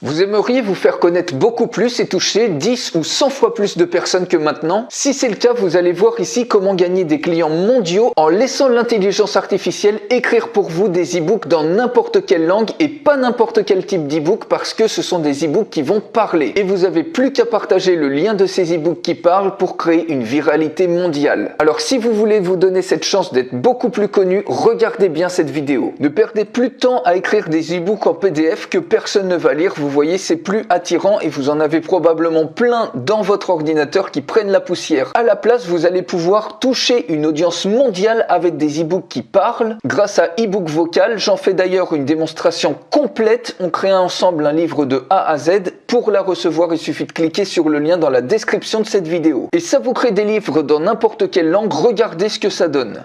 Vous aimeriez vous faire connaître beaucoup plus et toucher 10 ou 100 fois plus de personnes que maintenant? Si c'est le cas, vous allez voir ici comment gagner des clients mondiaux en laissant l'intelligence artificielle écrire pour vous des e-books dans n'importe quelle langue et pas n'importe quel type d'e-book parce que ce sont des e-books qui vont parler. Et vous avez plus qu'à partager le lien de ces e-books qui parlent pour créer une viralité mondiale. Alors si vous voulez vous donner cette chance d'être beaucoup plus connu, regardez bien cette vidéo. Ne perdez plus de temps à écrire des e-books en PDF que personne ne va lire. Vous voyez, c'est plus attirant et vous en avez probablement plein dans votre ordinateur qui prennent la poussière. À la place, vous allez pouvoir toucher une audience mondiale avec des e-books qui parlent. Grâce à eBook Vocal, j'en fais d'ailleurs une démonstration complète. On crée ensemble un livre de A à Z. Pour la recevoir, il suffit de cliquer sur le lien dans la description de cette vidéo. Et ça vous crée des livres dans n'importe quelle langue. Regardez ce que ça donne.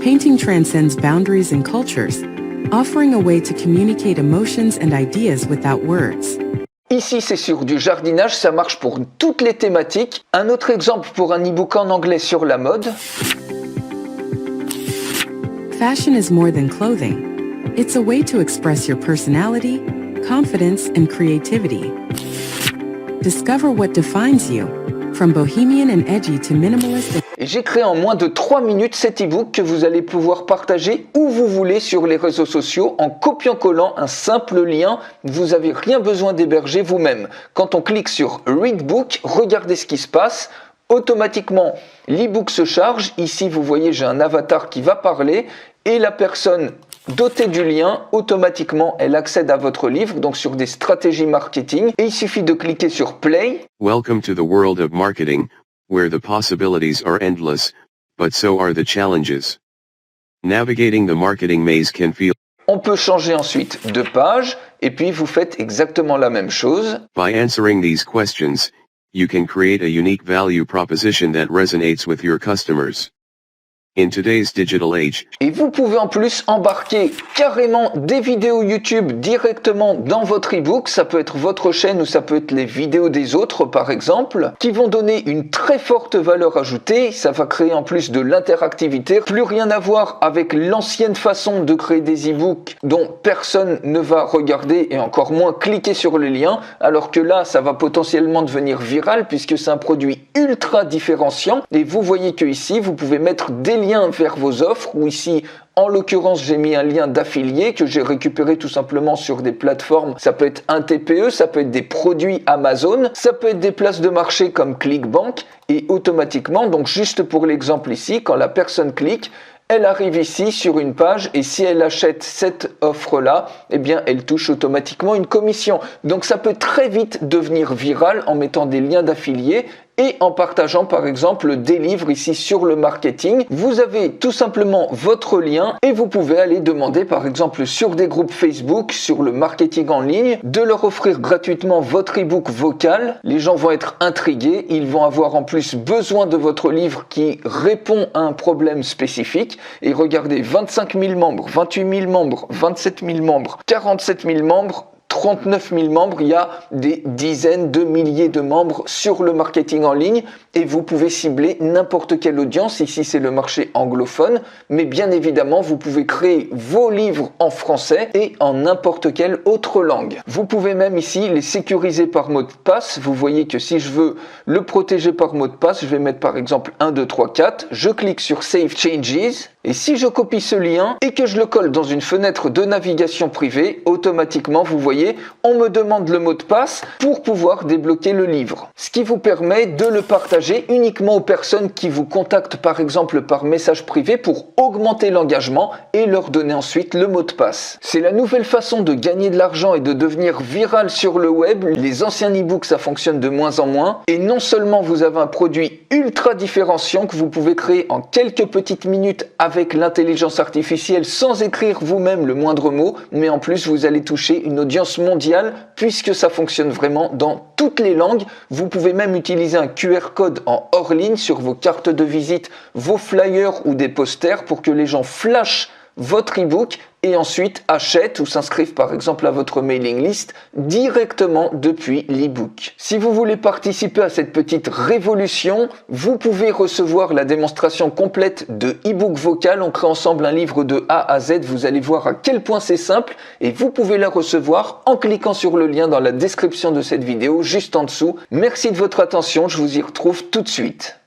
Painting transcends boundaries and cultures, offering a way to communicate emotions and ideas without words. Ici, c'est sur du jardinage, ça marche pour toutes les thématiques. Un autre exemple pour un e-book en anglais sur la mode. Fashion is more than clothing. It's a way to express your personality, confidence, and creativity. Discover what defines you, from bohemian and edgy to minimalist. Et j'ai créé en moins de 3 minutes cet e-book que vous allez pouvoir partager où vous voulez sur les réseaux sociaux en copiant-collant un simple lien. Vous n'avez rien besoin d'héberger vous-même. Quand on clique sur Readbook, regardez ce qui se passe. Automatiquement, l'e-book se charge. Ici, vous voyez, j'ai un avatar qui va parler et la personne dotée du lien, automatiquement, elle accède à votre livre, donc sur des stratégies marketing. Et il suffit de cliquer sur Play. Welcome to the world of marketing, where the possibilities are endless, but so are the challenges. Navigating the marketing maze can feel. On peut changer ensuite de page, et puis vous faites exactement la même chose. By answering these questions, you can create a unique value proposition that resonates with your customers. In today's digital age. Et vous pouvez en plus embarquer carrément des vidéos YouTube directement dans votre e-book. Ça peut être votre chaîne ou ça peut être les vidéos des autres par exemple, qui vont donner une très forte valeur ajoutée. Ça va créer en plus de l'interactivité. Plus rien à voir avec l'ancienne façon de créer des e-books dont personne ne va regarder et encore moins cliquer sur le lien. Alors que là, ça va potentiellement devenir viral puisque c'est un produit ultra différenciant. Et vous voyez que ici, vous pouvez mettre des liens vers vos offres, ou ici en l'occurrence j'ai mis un lien d'affilié que j'ai récupéré tout simplement sur des plateformes. Ça peut être un TPE, ça peut être des produits Amazon, ça peut être des places de marché comme ClickBank, et automatiquement, donc juste pour l'exemple ici, quand la personne clique, elle arrive ici sur une page et si elle achète cette offre-là, eh bien, elle touche automatiquement une commission. Donc, ça peut très vite devenir viral en mettant des liens d'affiliés et en partageant par exemple des livres ici sur le marketing. Vous avez tout simplement votre lien et vous pouvez aller demander par exemple sur des groupes Facebook, sur le marketing en ligne, de leur offrir gratuitement votre e-book vocal. Les gens vont être intrigués, ils vont avoir en plus besoin de votre livre qui répond à un problème spécifique. Et regardez, 25 000 membres, 28 000 membres, 27 000 membres, 47 000 membres, 39 000 membres, il y a des dizaines de milliers de membres sur le marketing en ligne et vous pouvez cibler n'importe quelle audience. Ici, c'est le marché anglophone, mais bien évidemment, vous pouvez créer vos livres en français et en n'importe quelle autre langue. Vous pouvez même ici les sécuriser par mot de passe. Vous voyez que si je veux le protéger par mot de passe, je vais mettre par exemple 1, 2, 3, 4. Je clique sur Save Changes. Et si je copie ce lien et que je le colle dans une fenêtre de navigation privée, automatiquement, vous voyez, on me demande le mot de passe pour pouvoir débloquer le livre. Ce qui vous permet de le partager uniquement aux personnes qui vous contactent par exemple par message privé pour augmenter l'engagement et leur donner ensuite le mot de passe. C'est la nouvelle façon de gagner de l'argent et de devenir viral sur le web. Les anciens e-books, ça fonctionne de moins en moins. Et non seulement vous avez un produit ultra différenciant que vous pouvez créer en quelques petites minutes avec l'intelligence artificielle sans écrire vous-même le moindre mot, mais en plus vous allez toucher une audience mondiale puisque ça fonctionne vraiment dans toutes les langues. Vous pouvez même utiliser un QR code en hors ligne sur vos cartes de visite, vos flyers ou des posters pour que les gens flashent votre e-book et ensuite achètent ou s'inscrivent par exemple à votre mailing list directement depuis l'e-book. Si vous voulez participer à cette petite révolution, vous pouvez recevoir la démonstration complète de e-book vocal. On crée ensemble un livre de A à Z. Vous allez voir à quel point c'est simple et vous pouvez la recevoir en cliquant sur le lien dans la description de cette vidéo juste en dessous. Merci de votre attention, je vous y retrouve tout de suite.